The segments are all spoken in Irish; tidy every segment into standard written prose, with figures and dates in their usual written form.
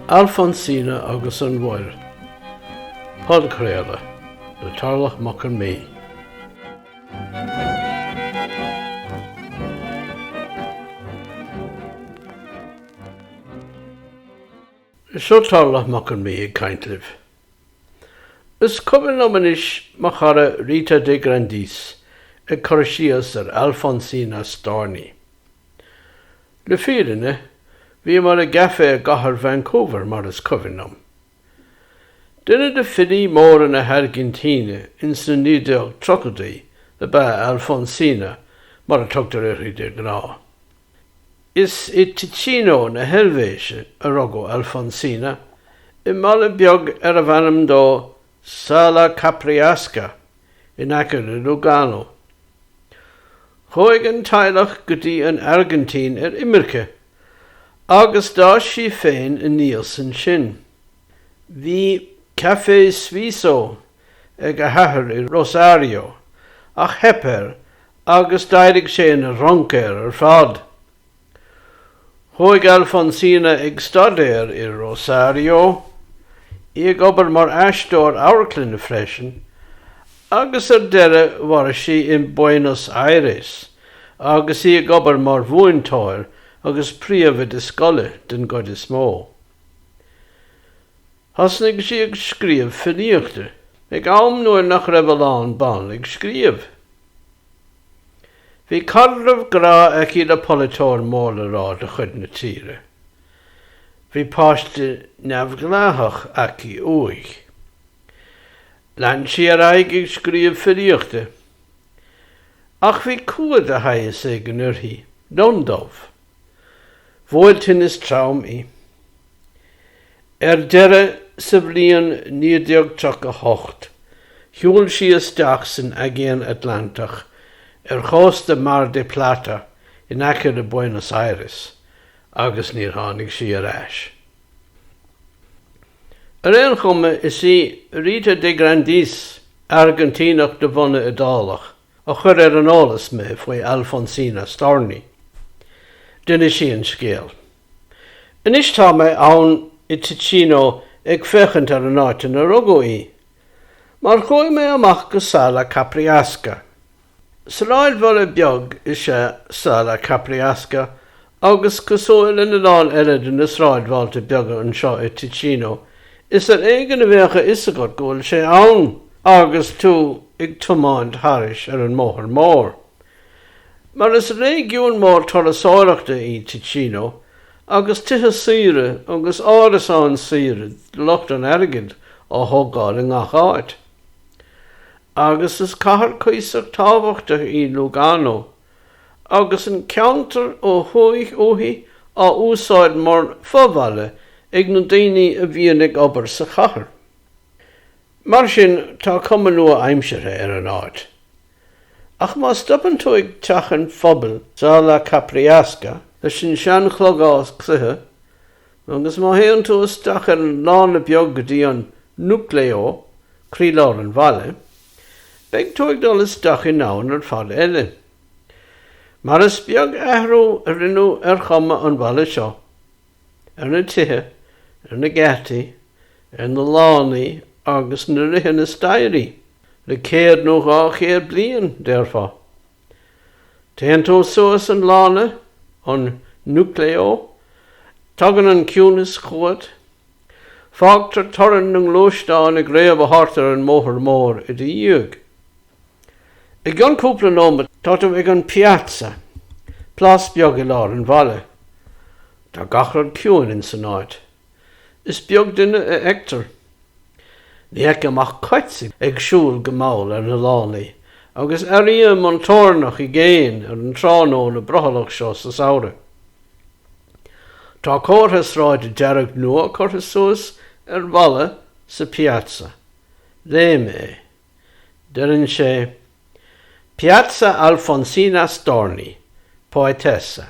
Alfonsina agus an bhfuil. Podcréile, le tarlach mac an mí. Seo tarlach mac an mí ag caintlibh. Is cumann amanis machara Rita de Grandis ag corisias ar Alfonsina Storney. Le fírinne, bhí mar a gafe a gahar Vancouver mar is cumann. Dinne de fidí mór in a Argentina in san 1930 le ba Alfonsina mar a tugtar irthaí de ghná. Is I Ticino na Helvéise a rogo Alfonsina I mala beag ar a bhanam dó Sala Capriasca in Acre de Lugano. Choig an tailach gotí an Argentine ar Imirce, agus dá sí féin in níos an sin. Bhí Café Suizo ag a hathair I Rosario, ach heper agus dairig sé in a roncair ar fad. Choig Alfonsina ag stadéir I Rosario, ag obair mar astóir áirclin na freisin, agus ar deire war sí in Buenos Aires, agus ag obair mar bhuaintóir agus príomh de scoile den god is mó. Hasnig sí ag scríomh finíochta, ag am nuair nach raibh ban ag scríomh. Bhí carrah gra ag iad a politóir mór rá de chud na tíre. Bhí páiste neamhglathach ag I uaig. Lean sí ar aig ag scríomh finíochta. Ach bhí cuad a haithas ag an uirthi, dondómh. Bhfuiltin is traum I. Deire sa bhliain 1938, shiúil sí isteach san Aegean Atlantach chós de Mar de Plata in Acre de Buenos Aires, agus níor tháinig sí ar ais. Ar éon chumme is I Rita de Grandis Argentínach de bhunna idálach a chur ar an álas me faoi Alfonsina Storney. Dinne sí an scéal. Inis tá me ann I Ticino ag fechant ar an áit in a rugó I, mar chuaigh me amach go Sala Capriasca. Sa ráid bhfuil beag is Sala Capriasca, agus cosúil in an eile den is ráid bhailte beaga an seo I Ticino, is ar éigen a bhecha isagat gúil sé ann, agus tú ag tumáint haris ar an móthar mór. Mar is réigiún mór torasóireachta I Ticino, agus tithe síre agus árasán síre lucht an airgid ó thógáil in ngach áit. Agus is cahar cuiseach tábhachta I Lugano, agus an ceantar ó thuaich uthi á úsáid mar fóbhaile ag na daoine a bhíonn ag obair sa chathair. Mar sin tá cuma nua aimsire ar an áit. Ach má stopan tú ag teachan phobal Sala Capriasca, leis sin sean chlogás cluthe, agus má héann tú isteach ar an lána beag go dtí an Núcleo, Críleabhar an Bhaile, beidh tú ag dul isteach I nán ar fad eile. Mar is beag athróú a rinneadh ar chuma an bhaile seo, ar na tithe, ar na gceartaí, ar na lánaí agus na rithe na stairí, le céad nó gá chéad bliain dearfá. Téann tú suas an lána, an Núcleo, tugann an ciúnas chuad, fágtar torann an glóistáin ag réamh a hartar an móthar mór I dtí dhiúig. Ag an cúpla nómad tátam ag an Piazza, plás beag I lár an bhaile. Tá gachrad ciúin in san áit. Is beag duine a ectar. Ní ag amach caitsig ag siúil go maul ar na lánaí, agus aríam an tórnach I géin ar an tránó na brothalach seo sa saoire. Tá córthas ráid I dearg nua córthas suas ar bhaile sa Piazza. Léime, deirinn sé Piazza Alfonsina Storney, poetessa,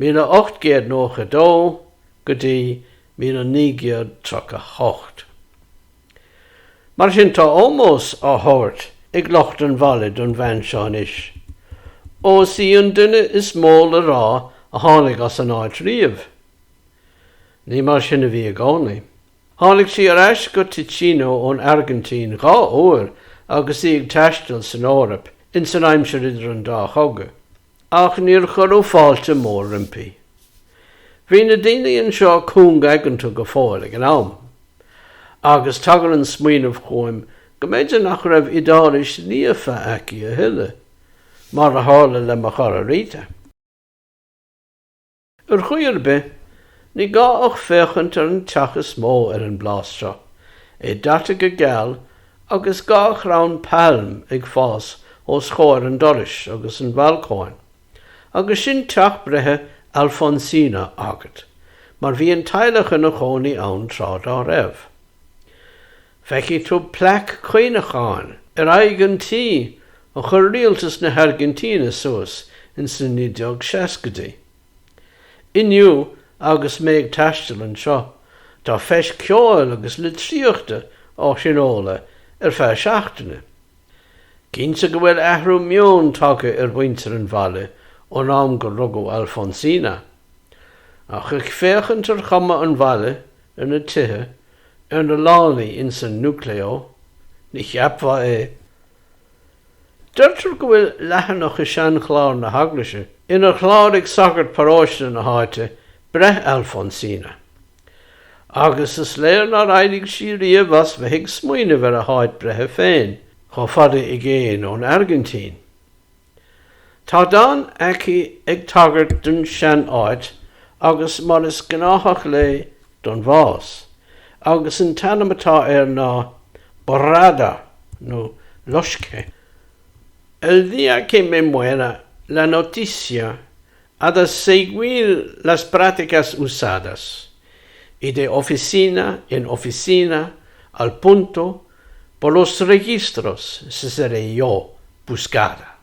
1892 go dtí 1938. Mar sin tá ómós á thabhairt ag locht an bhaile don bhain seán is. Ó sí an duine is mó le rá a tháinig as an áit riamh. Ní mar sin a bhí a gánaí. Tháinig sí ar eis go Ticino ón Argentín gá uair agus í ag teistil san Eorp in san aimsir idir an dá choga. Ach níor chorú fáilte mór rimpi. Bhí na daoine seo cún gaigantu go fáil ag an am. Agus tagar an smaoinemh chuim go méidir nach raibh idáris níofa aici a thuile, mar a hála le mar chara ríte. Ar chuir be, ní gá ach féchant ar an teachas mó ar an blástra, data go geall agus gá chrán palm ag fás ó scóir an doris agus an bhalcóin, agus sin teach brethe Alfonsina agat, mar bhí an teilech na chónaí ann trád á raibh. Feici tú plec chuoinecháin ar aigantí a chur rialtas na Argentína suas in san 1960. Inniu agus méid teistil an seo, tá feis ceáil agus le tríochta á sinóla ar feis seachtaine. Cínsa go bhfuil ahrú mion taka ar bhaintear an bhaile ón am go rugó Alfonsina. Ach ag féchant ar chama an bhaile ar na tithe ar na lánaí in san núcleo, ní cheapha é. Deirtear go bhfuil leathanach i sean chláir na haglaise inar chláir ag sagart paráisina na háite breth Alfonsina. Agus is léir ná raidig sí riamh as bheith smaoineh ar a háit brethe féin, chomh fada i ggéin ón Argentín. Tá dan aici ag tagart den sean áit agus mar is gnáthach le don bhás, agus an tanamatá ar ná borrada nó losce. El día que me muera, la noticia ha de seguir las prácticas usadas y de oficina en oficina al punto por los registros se seré yo buscada.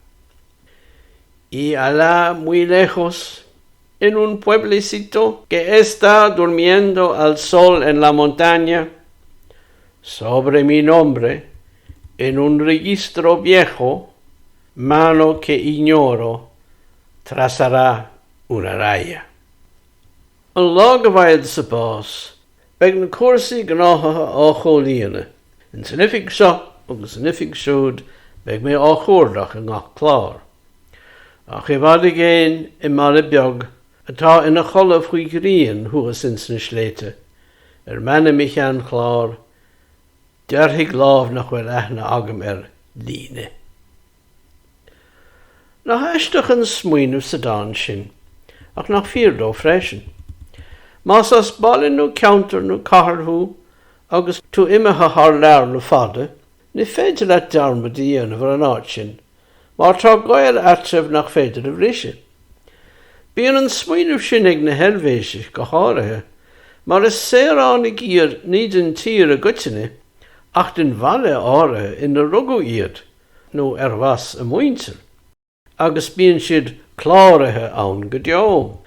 Y allá muy lejos, en un pueblecito que está durmiendo al sol en la montaña, sobre mi nombre, en un registro viejo, mano que ignoro, trazará una raya. An lá go bhfaighid sa bás, beag na cuasaí gnátha á cholíana, in san ifig seo agus san ifig siúd beag mé á chuardach an ngach clár. Ach I bhfad géin I mala beag atá ina chola faoi gríon thuas in san sléite, mena michan clár, dearthaigh lámh nach bhfuil aithne agam líne. Na heisteach an smaoinmh sa dáin sin, ach nach fíordó freisin. Más as ballin nó counter nó catharthú agus tú imethe thar leabhar le fada, ní féidir le dearmad dhéanamh ar an áit sin, mar tá gael atribh nach féidir a bhriise. Bíonn an smaoinmh sin ag na heilvéise go háirithe, mar is séarán ag iad ní den tír a gutine, ach den bhaile áirithe ina rugú iad, nó ar bheas a muintir. Agus bíonn siad chláirithe ann go deo.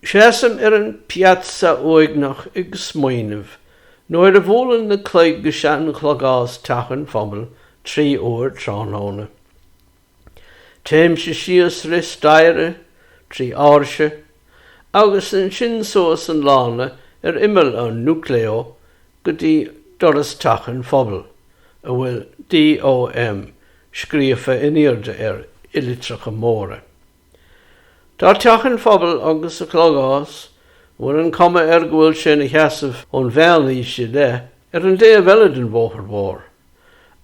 Seasam ar an piazza óignach ag smaoinmh, nó ar a bhólann na cloig go sean chlogás tachan fomul 3 uair tránóna. Téim se sios ris daire, 3 áirse, agus an sin sós an lána ar imil an núcleo go dtí doras tachan fomul, a bhfuil DOM scríofa iníorda ar ilitracha móra. Tá teachan phobal agus a chlogás, bhfuil an cuma ar go bhfuil sin a cheasamh ón bhealaí si le ar an dé a bhealad an bhóthar mhór.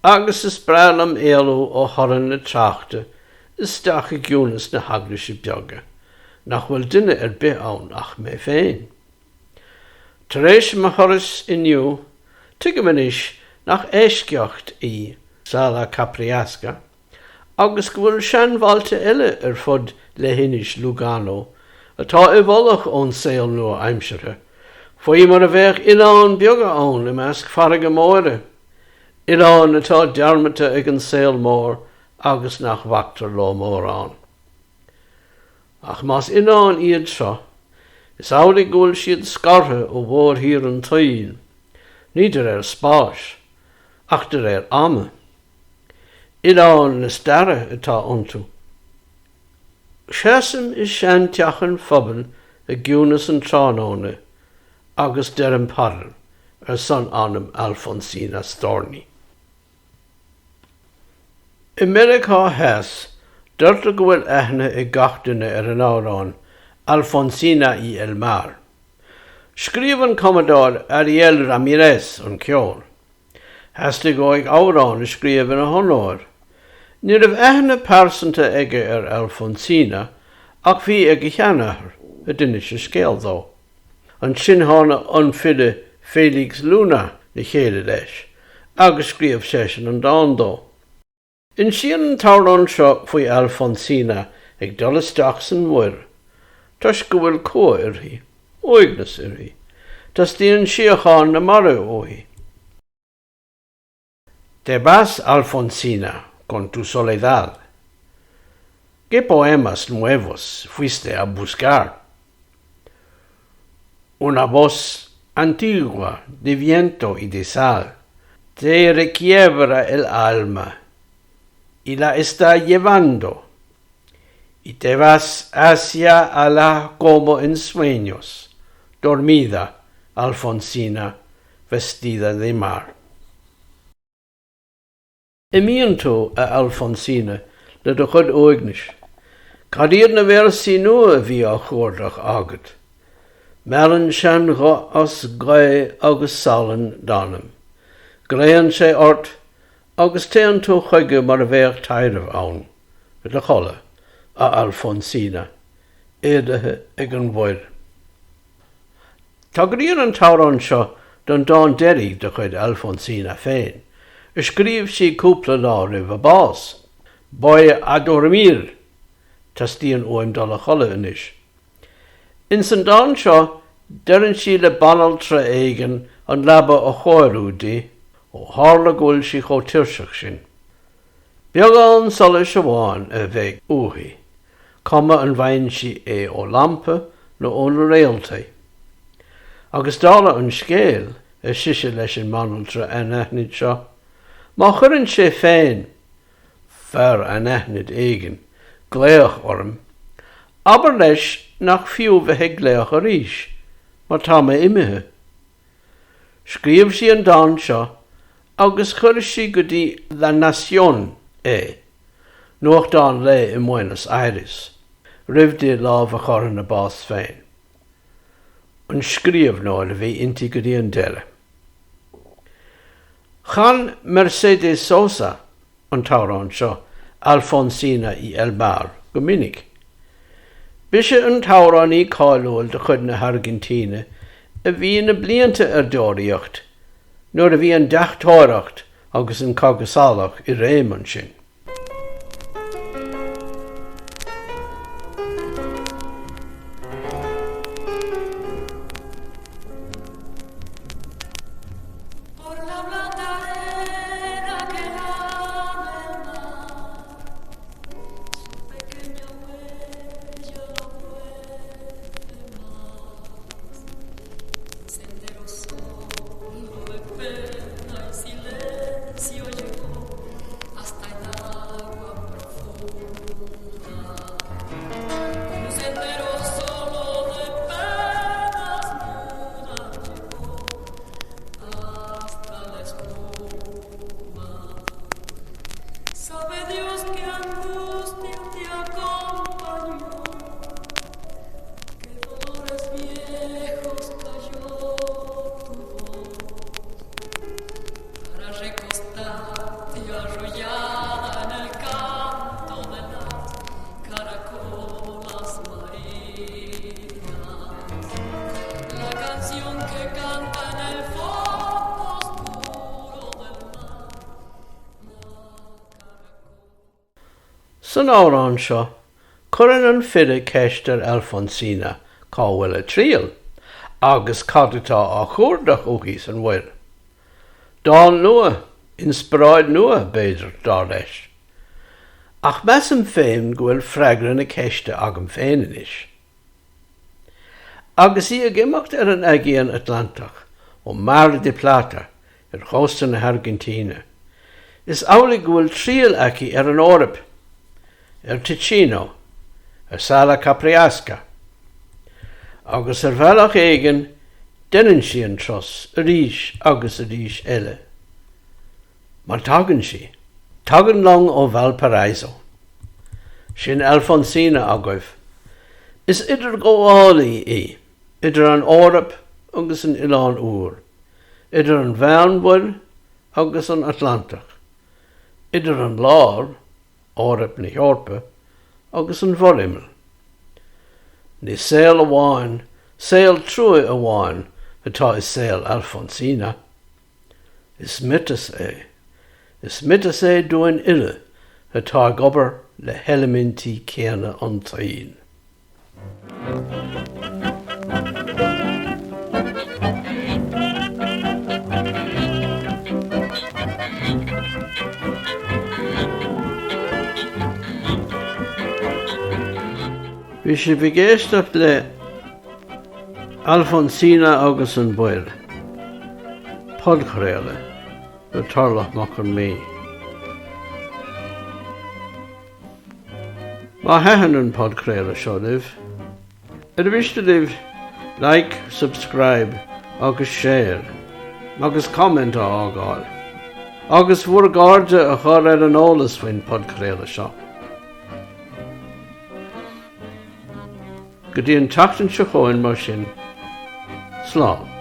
Agus is brealam éalú ó thorann na tráchta is steach a gúnas na haglaise beaga, nach bhfuil duine ar bith ann ach mé féin. Tar éis mo thoras inniu, tuige manis nach éisceocht í Sala Capriasca, agus go bhfuil seanbhailte eile ar fud le hinis Lugano, atá I bholach ón saol nua aimsire, faoi mar a bheith Ileán beaga ann le measc farraige móire. Ileán atá dearmata ag an saol mór agus nach bhaachtar lá mór ann. Ach más Ileán iad seo, is álaigh go bhfuil siad scartha ó bhór hir an taoin, níidir ar spáis, ach dar ar ama. Ileán na starra atá iontu. Seasam is sean teachan phobal a gúnas an tránóna agus derim padal son anam Alfonsina Storni. America has dúirtear go bhfuil aithne I gachtaine an árán Alfonsina y El Mar. Scríofann Commodore Ariel Ramirez an ceol. Heasta go ag árán scríofann a honóir. Ní raibh aithne persanta aige Alfonsina ach bhí ag cheannachar a duine sé scéal dó. An sin tháina anfide Felix Luna na chéile leis, agus scríomh sé sin an dáin dó. In sin an tárán seo faoi Alfonsina ag dul isteach san mhuir, Tus go bhfuil cóa irthaí, óignas irthaí, tas díonn siocháin na mara ói. Te vas, Alfonsina, con tu soledad. ¿Qué poemas nuevos fuiste a buscar? Una voz antigua de viento y de sal te requiebra el alma y la está llevando, y te vas hacia Alá como en sueños, dormida, Alfonsina, vestida de mar. Imientó a Alfonsina le do chud óignis, cadíad na versaí nua bhí á chuardach agad. Meallann sean go as gae agus salan danam. Gréann sé ort agus téann tú chuige mar a bheith tairmh ann, le chola a Alfonsina, éideathe ag an bhir. Tá gríonn an tárán seo don dáin deirí de chuid Alfonsina féin. Scríobh sí cúpla lá roimh a bás. Voy a dormir, tas díon óim dul a chola inis. In san dáin seo, derann sí le banaltra éigean an labba a chóirúdaí ó tharla gúil sí chó tíirseach sin. Beagán solas amháin a bheith uathaí, cuma an bhain sí é ó lampa nó ó na réaltaí. Agus dála an scéal a siise leis an manaltra an aithnead seo, má chuireann sé féin fear an aithnead éigean, gléach orm, aber leis nach fiú bheith gléach a ríis, mar tá mé imithe. Scríobh sí an dáin seo, agus chuir sí go dtí La Nación é, nuacht dáin le I Buenos Aires, roimh dé lámh a chur na bás féin. An scríomh ná le bhí inti go dtí an deire. Chan Mercedes Sosa an tárán seo Alfonsina y El Mar go minic. Bise an táránaí cáiliúil de chud na Argentíne a bhí na blianta dóiríocht, nuair a bhí an deachtáireacht agus an cogasálaach I réim sin. San árán seo, chuireann an fide ceistear Alfonsina cá bhfuil a tríal, agus cadatá á chuardach ógás an bhfuil. Dáin nua, inspiráid nua béidir dá leis. Ach measam féin go bhfuil freagran na ceiste agam féin inis. Agus í a gimimecht an aigéan Atlantach ó Mar de Plata chósta na Argentíne. Is álaigh go bhfuil tríal aici an órap, Ticino, Sala Capriasca, agus bhealach éigean Denan si an tros, a ríis agus a ríis eile. Mar tagan si. Tagan long ó Valparaiso. Sin Alfonsina agaibh. Is idir goálaí í, idir an órap agus an Ileán úr, idir an bheanbhail agus an Atlantach, idir an lár, órap na Heorpa, agus an bhorimil. Ní saoil amháin, saoil trúi amháin, atá is saoil Alfonsina. Is mitas é dúin ile, atá gobar le helimintí céanna an taín. Bhí sé bhigéisteach le Alfonsina agus an Buil, podchréile, le tarlach mac an mí. Má hehan an podchréile seo libh. Bhiste libh like, subscribe, agus share, agus comment á ágáil. Agus bhuair gáirde a chur ar an eolas faoin podchréile seo. Go dtí an tachtain se chóin mar sin. Slán.